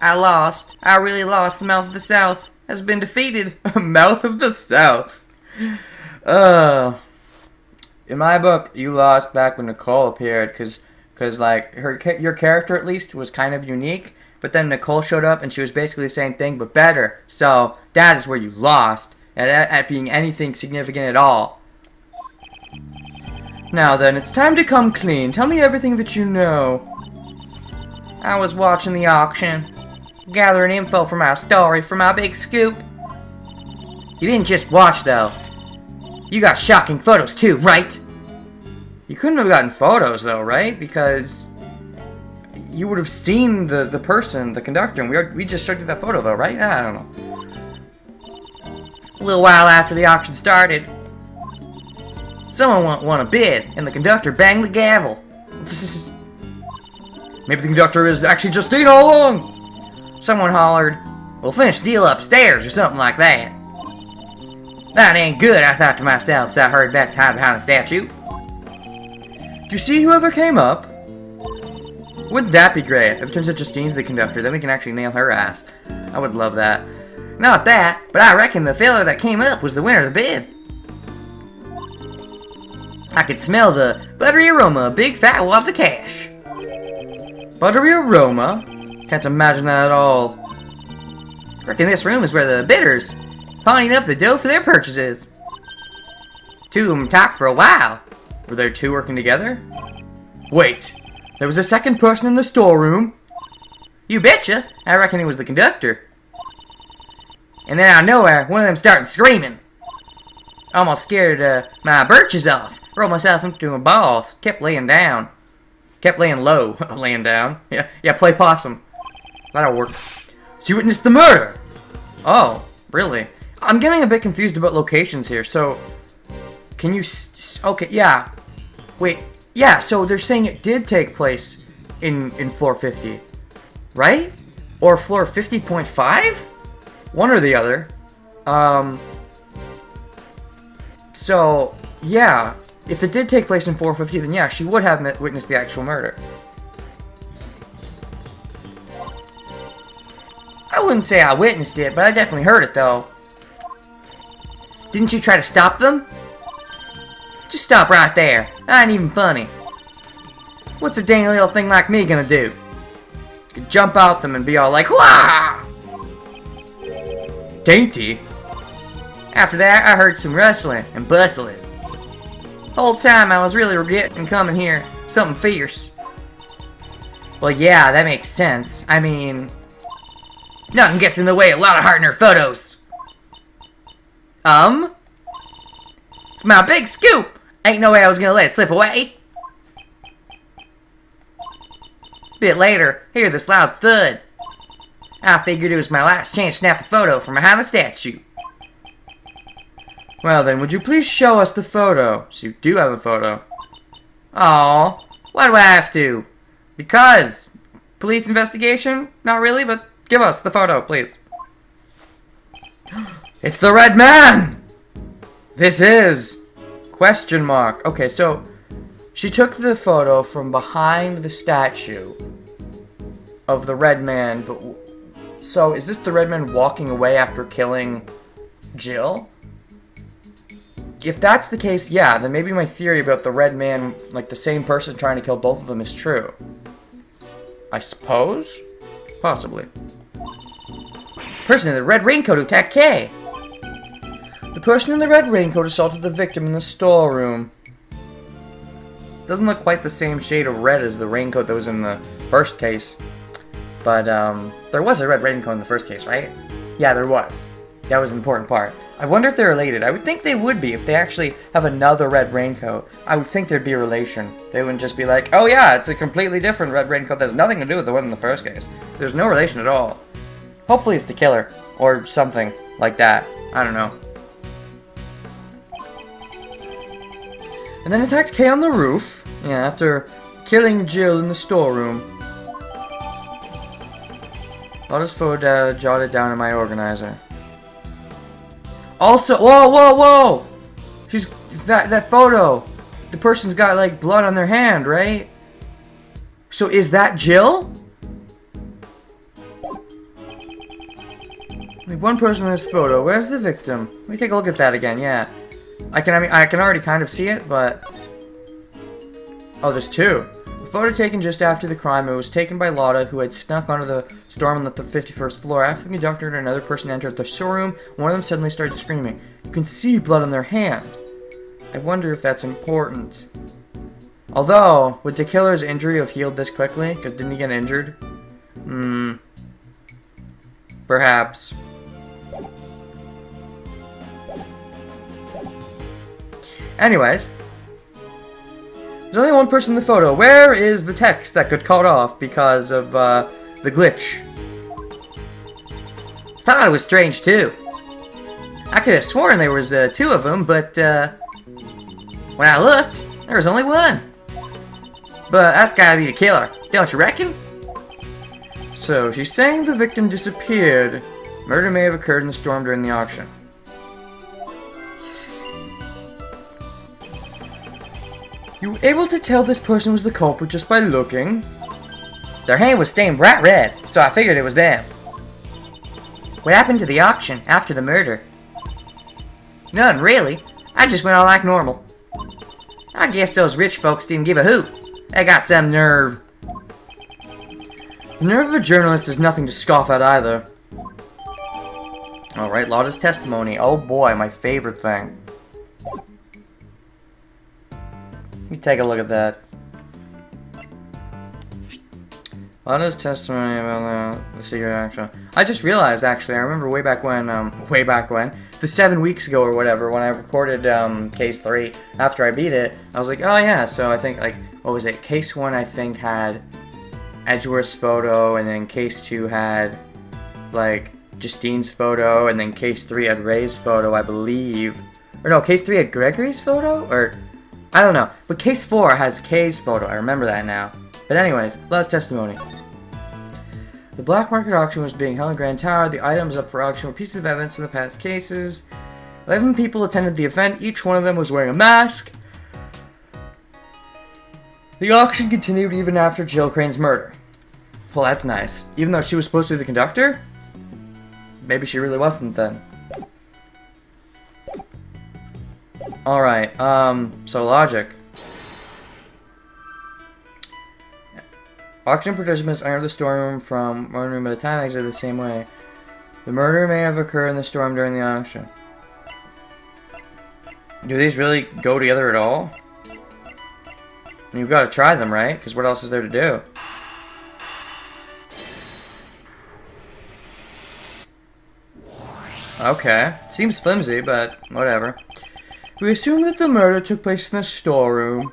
I lost. I really lost. The Mouth of the South has been defeated. Mouth of the South. In my book, you lost back when Nicole appeared, cause like your character at least was kind of unique. But then Nicole showed up and she was basically the same thing but better. So that is where you lost at being anything significant at all. Now then, it's time to come clean. Tell me everything that you know. I was watching the auction, gathering info for my story, for my big scoop. You didn't just watch, though. You got shocking photos, too, right? You couldn't have gotten photos, though, right? Because you would have seen the person, the conductor, and we just showed you that photo, though, right? I don't know. A little while after the auction started, someone won a bid, and the conductor banged the gavel. Maybe the conductor is actually Justine all along. Someone hollered, "We'll finish the deal upstairs," or something like that. That ain't good, I thought to myself, so I hurried back to hide behind the statue. Do you see whoever came up? Wouldn't that be great? If it turns out Justine's the conductor, then we can actually nail her ass. I would love that. Not that, but I reckon the fella that came up was the winner of the bid. I could smell the buttery aroma of big fat wads of cash. Buttery aroma? Can't imagine that at all. I reckon this room is where the bidders ponying up the dough for their purchases. Two of them talked for a while. Were there two working together? Wait, there was a second person in the storeroom? You betcha. I reckon he was the conductor. And then out of nowhere, one of them started screaming. Almost scared my birches off. Rolled myself into a ball. Kept laying down. Kept laying low. Laying down. Yeah, play possum. That'll work. So you witnessed the murder? Oh, really? I'm getting a bit confused about locations here, so... Can you... Okay, yeah. Wait, yeah, so they're saying it did take place in floor 50. Right? Or floor 50.5? One or the other. So, yeah. If it did take place in 450, then yeah, she would have witnessed the actual murder. I wouldn't say I witnessed it, but I definitely heard it, though. Didn't you try to stop them? Just stop right there. That ain't even funny. What's a dang little thing like me gonna do? Could jump out them and be all like, "Wah!" Dainty? After that, I heard some rustling and bustling. Whole time I was really regretting coming here. Something fierce. Well, yeah, that makes sense. I mean, nothing gets in the way of a lot of heart in her photos. It's my big scoop. Ain't no way I was gonna let it slip away. Bit later, hear this loud thud. I figured it was my last chance to snap a photo from behind the statue. Well then, would you please show us the photo? So you do have a photo. Aww, why do I have to? Because police investigation? Not really, but give us the photo, please. It's the red man! This is... Question mark. Okay, so she took the photo from behind the statue of the red man, but... So, is this the red man walking away after killing Jill? If that's the case, yeah, then maybe my theory about the red man, like the same person trying to kill both of them, is true. I suppose? Possibly. Person in the red raincoat who attacked Kay. The person in the red raincoat assaulted the victim in the storeroom. Doesn't look quite the same shade of red as the raincoat that was in the first case. But, there was a red raincoat in the first case, right? Yeah, there was. That was an important part. I wonder if they're related. I would think they would be if they actually have another red raincoat. I would think there'd be a relation. They wouldn't just be like, oh yeah, it's a completely different red raincoat that has nothing to do with the one in the first case. There's no relation at all. Hopefully it's the killer. Or something like that. I don't know. And then attacks Kay on the roof. Yeah, after killing Jill in the storeroom. I'll just jot it down in my organizer. Also, whoa! She's that photo. The person's got like blood on their hand, right? So is that Jill? Only one person in this photo. Where's the victim? Let me take a look at that again. Yeah, I can already kind of see it, but oh, there's two. A photo taken just after the crime. It was taken by Lotta, who had snuck onto the storm on the 51st floor. After the conductor and another person entered the showroom, one of them suddenly started screaming. You can see blood on their hand. I wonder if that's important. Although, would the killer's injury have healed this quickly? Because didn't he get injured? Perhaps. Anyways. There's only one person in the photo. Where is the text that got cut off because of the glitch? Thought it was strange too. I could have sworn there was two of them, but when I looked, there was only one. But that's gotta be the killer, don't you reckon? So, she's saying the victim disappeared. Murder may have occurred in the storm during the auction. You were able to tell this person was the culprit just by looking? Their hand was stained bright red, so I figured it was them. What happened to the auction after the murder? Nothing really. I just went on like normal. I guess those rich folks didn't give a hoot. They got some nerve. The nerve of a journalist is nothing to scoff at either. Alright, Lotta's testimony. Oh boy, my favorite thing. Let me take a look at that. Lotta's testimony about the secret action. I just realized, actually, I remember way back when, the 7 weeks ago or whatever, when I recorded Case 3, after I beat it, I was like, oh yeah, so I think, like, what was it? Case 1, I think, had Edgeworth's photo, and then Case 2 had, like, Justine's photo, and then Case 3 had Ray's photo, I believe. Or no, Case 3 had Gregory's photo? Or, I don't know. But Case 4 has Kay's photo, I remember that now. But anyways, last testimony. The black market auction was being held in Grand Tower. The items up for auction were pieces of evidence from the past cases. 11 people attended the event. Each one of them was wearing a mask. The auction continued even after Jill Crane's murder. Well, that's nice. Even though she was supposed to be the conductor? Maybe she really wasn't then. Alright, so logic. Auction participants entered the storm from one room at a time, exited the same way. The murder may have occurred in the storm during the auction. Do these really go together at all? You've got to try them, right? Because what else is there to do? Okay. Seems flimsy, but whatever. We assume that the murder took place in the storeroom.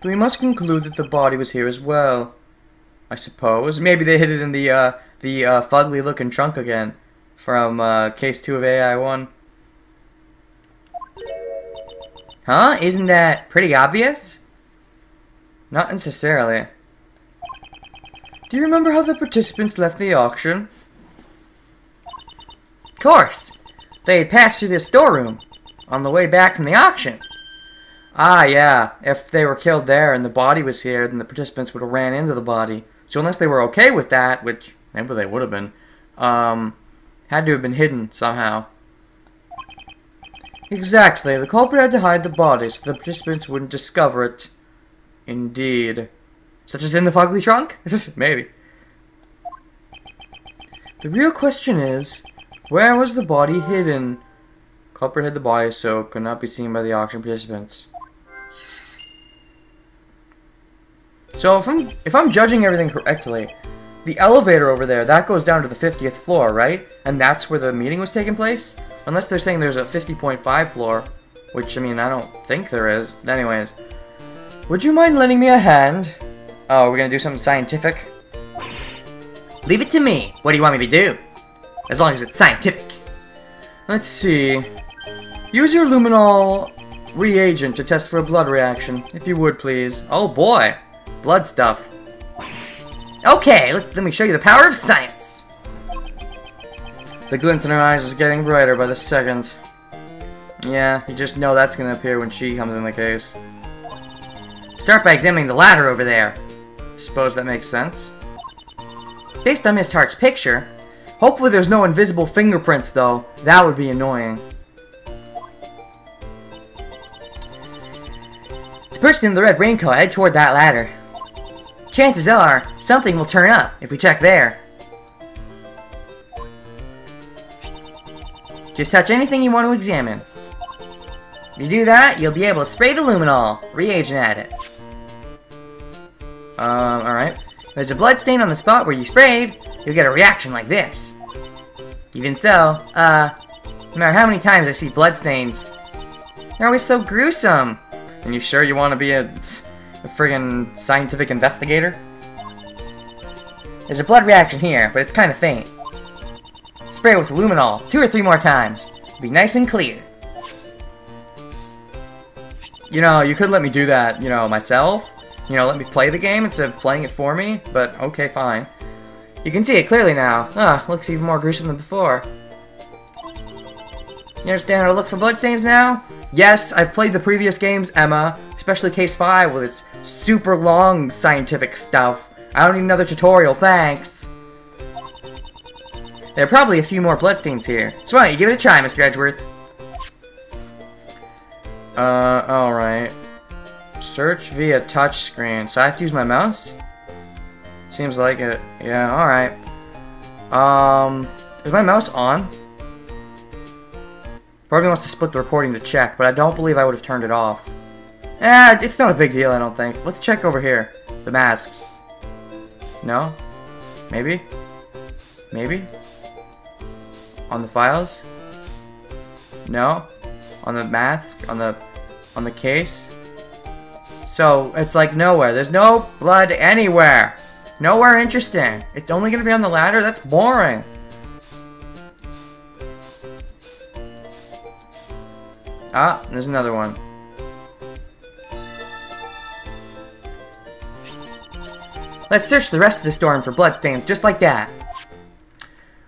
But we must conclude that the body was here as well. I suppose. Maybe they hid it in the fugly looking trunk again. From Case 2 of AAI 1. Huh? Isn't that pretty obvious? Not necessarily. Do you remember how the participants left the auction? Of course! They had passed through the storeroom on the way back from the auction. Ah, yeah. If they were killed there and the body was here, then the participants would have ran into the body. So unless they were okay with that, which maybe they would have been, had to have been hidden somehow. Exactly. The culprit had to hide the body so the participants wouldn't discover it. Indeed. Such as in the fugly trunk? Maybe. The real question is, where was the body hidden? Culprit hid the body so it could not be seen by the auction participants. So if I'm judging everything correctly, the elevator over there, that goes down to the 50th floor, right? And that's where the meeting was taking place? Unless they're saying there's a 50.5 floor, which, I mean, I don't think there is. Anyways, would you mind lending me a hand? Oh, we're gonna do something scientific? Leave it to me. What do you want me to do? As long as it's scientific. Let's see. Use your LUMINOL reagent to test for a blood reaction, if you would, please. Oh boy. Blood stuff. Okay, let me show you the power of science. The glint in her eyes is getting brighter by the second. Yeah, you just know that's gonna appear when she comes in the case. Start by examining the ladder over there. Suppose that makes sense. Based on Miss Hart's picture, Hopefully there's no invisible fingerprints, though. That would be annoying. The person in the red raincoat head toward that ladder. Chances are, something will turn up if we check there. Just touch anything you want to examine. If you do that, you'll be able to spray the LUMINOL reagent at it. Alright. If there's a blood stain on the spot where you sprayed, you'll get a reaction like this. Even so, no matter how many times I see blood stains, they're always so gruesome. And you sure you want to be a friggin' scientific investigator? There's a blood reaction here, but it's kind of faint. Spray it with LUMINOL 2 or 3 more times. It'll be nice and clear. You know, you could let me do that, you know, myself. You know, let me play the game instead of playing it for me, but okay, fine. You can see it clearly now. Looks even more gruesome than before. You understand how to look for bloodstains now? Yes, I've played the previous games, Emma, especially Case 5 with its super long scientific stuff. I don't need another tutorial, thanks. There are probably a few more bloodstains here, so why don't you give it a try, Mr. Edgeworth? Alright. Search via touchscreen. So I have to use my mouse? Seems like it. Yeah, alright. Is my mouse on? Probably wants to split the recording to check, but I don't believe I would have turned it off. It's not a big deal, I don't think. Let's check over here. The masks. No? Maybe? Maybe? On the files? No? On the mask? On the case? So, it's like nowhere. There's no blood anywhere. Nowhere interesting. It's only gonna be on the ladder? That's boring. Ah, there's another one. Let's search the rest of the storm for bloodstains, just like that.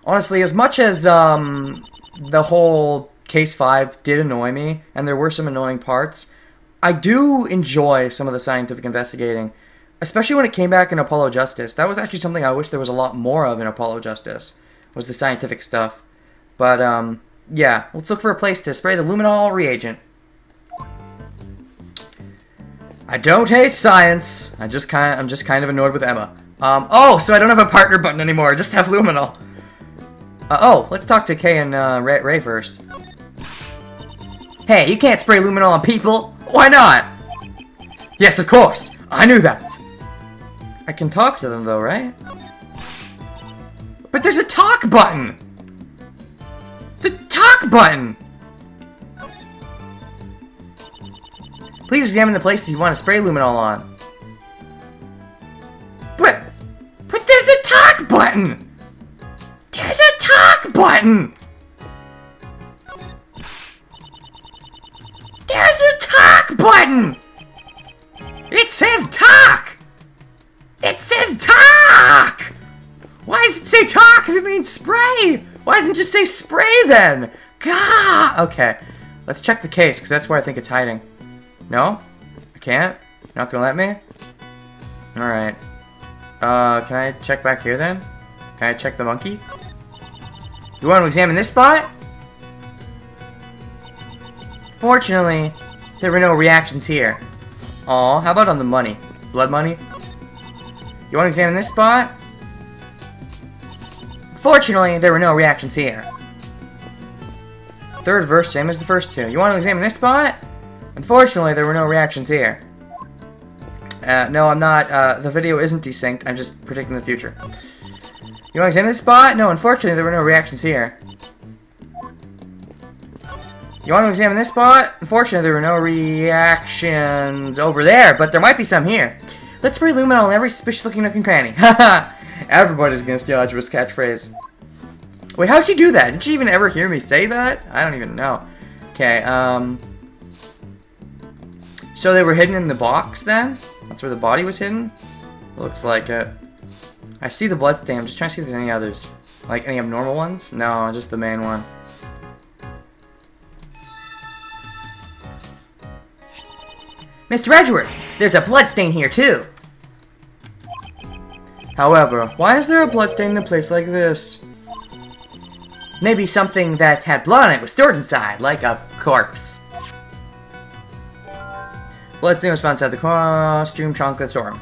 Honestly, as much as the whole Case 5 did annoy me, and there were some annoying parts, I do enjoy some of the scientific investigating, especially when it came back in Apollo Justice. That was actually something I wish there was a lot more of in Apollo Justice, was the scientific stuff. But, yeah, let's look for a place to spray the LUMINOL reagent. I don't hate science. I'm just kind of annoyed with Emma. Oh, so I don't have a partner button anymore. I just have LUMINOL. Oh, let's talk to Kay and Ray first. Hey, you can't spray LUMINOL on people. Why not? Yes, of course. I knew that. I can talk to them though, right? But there's a talk button. The talk button. Please examine the places you want to spray LUMINOL on. But there's a talk button! There's a talk button! There's a talk button! It says talk! It says talk! Why does it say talk if it means spray? Why doesn't it just say spray then? Gah! Okay, let's check the case, because that's where I think it's hiding. No? I can't? You're not gonna let me? Alright. Can I check back here then? Can I check the monkey? You want to examine this spot? Fortunately, there were no reactions here. Aw, how about on the money? Blood money? You want to examine this spot? Fortunately, there were no reactions here. Third verse, same as the first two. You want to examine this spot? Unfortunately, there were no reactions here. No, I'm not. The video isn't desynced. I'm just predicting the future. You want to examine this spot? No, unfortunately, there were no reactions here. You want to examine this spot? Unfortunately, there were no reactions over there, but there might be some here. Let's spray LUMINOL in every suspicious-looking nook and cranny. Haha! Everybody's gonna steal Edgeworth's catchphrase. Wait, how'd she do that? Did she even ever hear me say that? I don't even know. Okay, so they were hidden in the box then? That's where the body was hidden? Looks like it. I see the bloodstain. I'm just trying to see if there's any others. Like any abnormal ones? No, just the main one. Mr. Edgeworth, there's a bloodstain here too. However, why is there a bloodstain in a place like this? Maybe something that had blood on it was stored inside, like a corpse. Let's do is found inside the costume trunk of the storm.